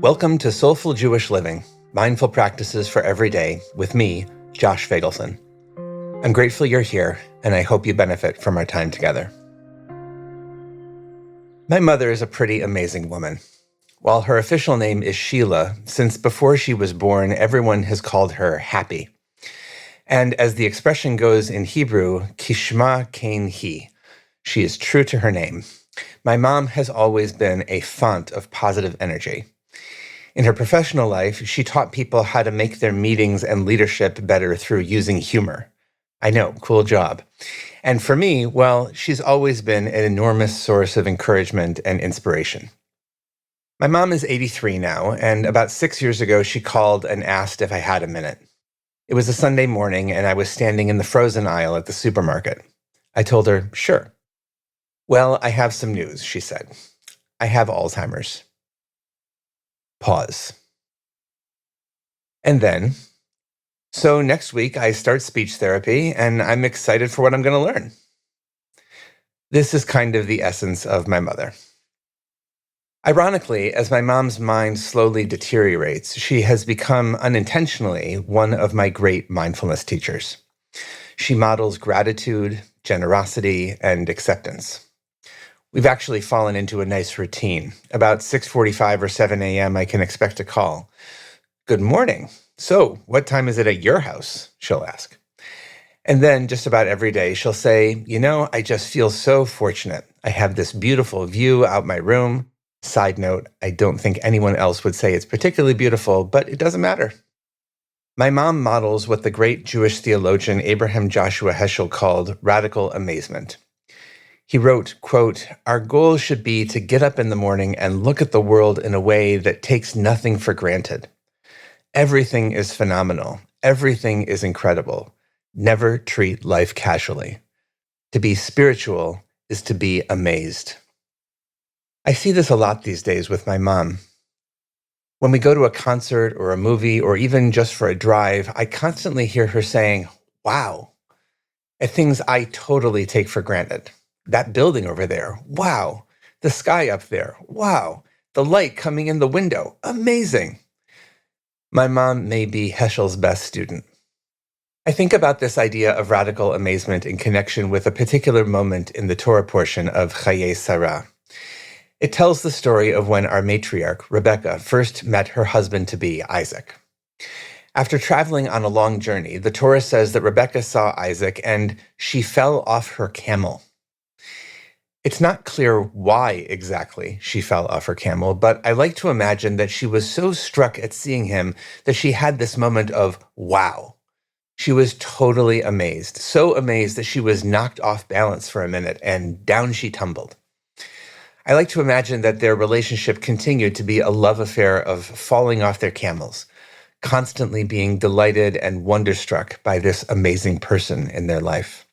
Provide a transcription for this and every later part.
Welcome to Soulful Jewish Living, Mindful Practices for Every Day, with me, Josh Feigelson. I'm grateful you're here, and I hope you benefit from our time together. My mother is a pretty amazing woman. While her official name is Sheila, since before she was born, everyone has called her Happy. And as the expression goes in Hebrew, Kishma Kain Hi, she is true to her name. My mom has always been a font of positive energy. In her professional life, she taught people how to make their meetings and leadership better through using humor. I know, cool job. And for me, well, she's always been an enormous source of encouragement and inspiration. My mom is 83 now, and about 6 years ago, she called and asked if I had a minute. It was a Sunday morning, and I was standing in the frozen aisle at the supermarket. I told her, sure. Well, I have some news, she said. I have Alzheimer's. Pause. And then, so next week I start speech therapy, and I'm excited for what I'm going to learn. This is kind of the essence of my mother. Ironically, as my mom's mind slowly deteriorates, she has become unintentionally one of my great mindfulness teachers. She models gratitude, generosity, and acceptance. We've actually fallen into a nice routine. About 6:45 or 7 a.m., I can expect a call. Good morning. So, what time is it at your house? She'll ask. And then just about every day, she'll say, I just feel so fortunate. I have this beautiful view out my room. Side note, I don't think anyone else would say it's particularly beautiful, but it doesn't matter. My mom models what the great Jewish theologian Abraham Joshua Heschel called radical amazement. He wrote, quote, "Our goal should be to get up in the morning and look at the world in a way that takes nothing for granted. Everything is phenomenal. Everything is incredible. Never treat life casually. To be spiritual is to be amazed." I see this a lot these days with my mom. When we go to a concert or a movie or even just for a drive, I constantly hear her saying, wow, at things I totally take for granted. That building over there, wow. The sky up there, wow. The light coming in the window, amazing. My mom may be Heschel's best student. I think about this idea of radical amazement in connection with a particular moment in the Torah portion of Chaye Sarah. It tells the story of when our matriarch, Rebecca, first met her husband-to-be, Isaac. After traveling on a long journey, the Torah says that Rebecca saw Isaac and she fell off her camel. It's not clear why exactly she fell off her camel, but I like to imagine that she was so struck at seeing him that she had this moment of wow. She was totally amazed, so amazed that she was knocked off balance for a minute and down she tumbled. I like to imagine that their relationship continued to be a love affair of falling off their camels, constantly being delighted and wonderstruck by this amazing person in their life.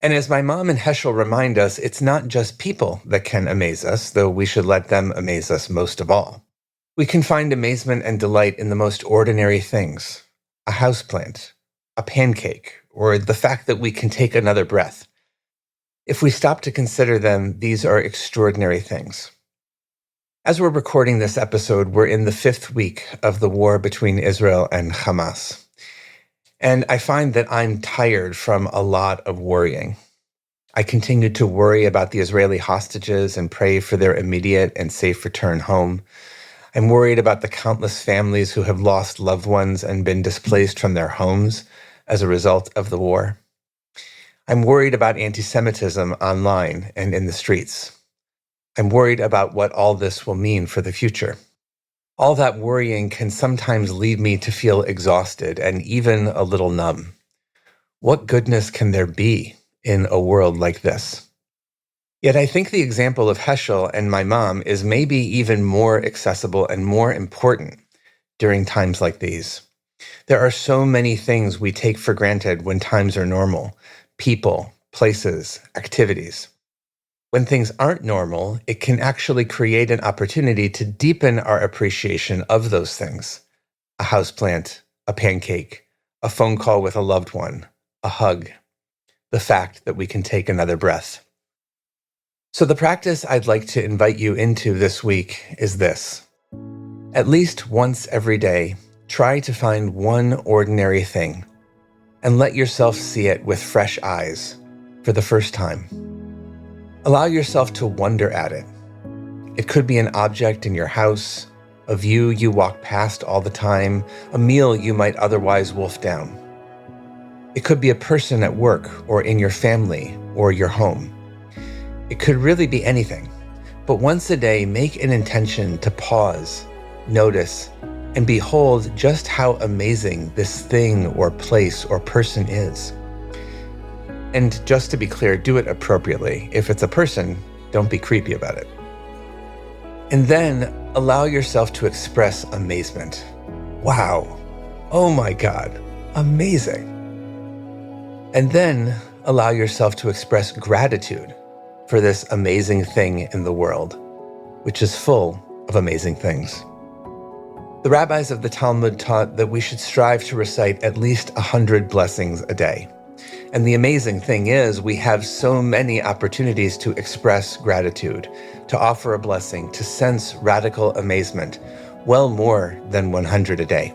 And as my mom and Heschel remind us, it's not just people that can amaze us, though we should let them amaze us most of all. We can find amazement and delight in the most ordinary things. A houseplant, a pancake, or the fact that we can take another breath. If we stop to consider them, these are extraordinary things. As we're recording this episode, we're in the 5th week of the war between Israel and Hamas. And I find that I'm tired from a lot of worrying. I continue to worry about the Israeli hostages and pray for their immediate and safe return home. I'm worried about the countless families who have lost loved ones and been displaced from their homes as a result of the war. I'm worried about anti-Semitism online and in the streets. I'm worried about what all this will mean for the future. All that worrying can sometimes lead me to feel exhausted and even a little numb. What goodness can there be in a world like this? Yet I think the example of Heschel and my mom is maybe even more accessible and more important during times like these. There are so many things we take for granted when times are normal: people, places, activities. When things aren't normal, it can actually create an opportunity to deepen our appreciation of those things. A houseplant, a pancake, a phone call with a loved one, a hug, the fact that we can take another breath. So the practice I'd like to invite you into this week is this. At least once every day, try to find one ordinary thing and let yourself see it with fresh eyes for the first time. Allow yourself to wonder at it. It could be an object in your house, a view you walk past all the time, a meal you might otherwise wolf down. It could be a person at work or in your family or your home. It could really be anything, but once a day, make an intention to pause, notice, and behold just how amazing this thing or place or person is. And just to be clear, do it appropriately. If it's a person, don't be creepy about it. And then allow yourself to express amazement. Wow. Oh my God. Amazing. And then allow yourself to express gratitude for this amazing thing in the world, which is full of amazing things. The rabbis of the Talmud taught that we should strive to recite at least 100 blessings a day. And the amazing thing is, we have so many opportunities to express gratitude, to offer a blessing, to sense radical amazement, well more than 100 a day.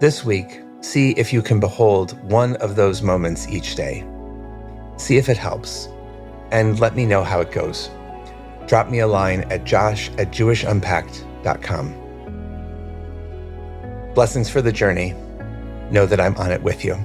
This week, see if you can behold one of those moments each day. See if it helps, and let me know how it goes. Drop me a line at josh@jewishunpacked.com. Blessings for the journey. Know that I'm on it with you.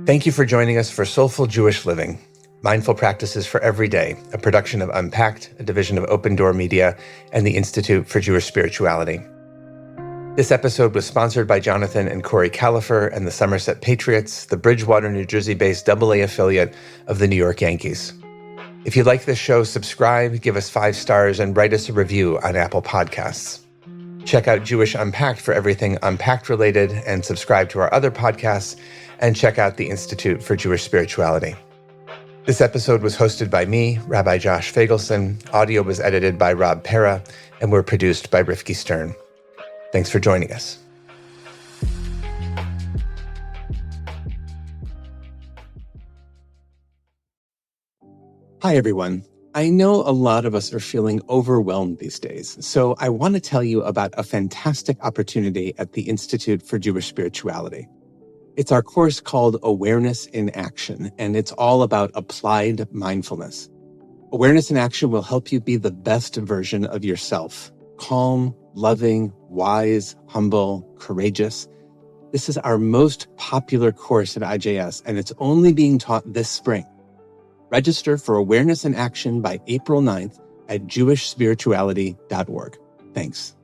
Thank you for joining us for Soulful Jewish Living, Mindful Practices for Every Day, a production of Unpacked, a division of Open Door Media and the Institute for Jewish Spirituality. This episode was sponsored by Jonathan and Corey Califer and the Somerset Patriots, the Bridgewater, New Jersey-based AA affiliate of the New York Yankees. If you like this show, subscribe, give us 5 stars, and write us a review on Apple Podcasts. Check out Jewish Unpacked for everything Unpacked related, and subscribe to our other podcasts, and check out the Institute for Jewish Spirituality. This episode was hosted by me, Rabbi Josh Feigelson. Audio was edited by Rob Pera, and we're produced by Rifki Stern. Thanks for joining us. Hi, everyone. I know a lot of us are feeling overwhelmed these days, so I want to tell you about a fantastic opportunity at the Institute for Jewish Spirituality. It's our course called Awareness in Action, and it's all about applied mindfulness. Awareness in Action will help you be the best version of yourself, calm, loving, wise, humble, courageous. This is our most popular course at IJS, and it's only being taught this spring. Register for Awareness in Action by April 9th at jewishspirituality.org. Thanks.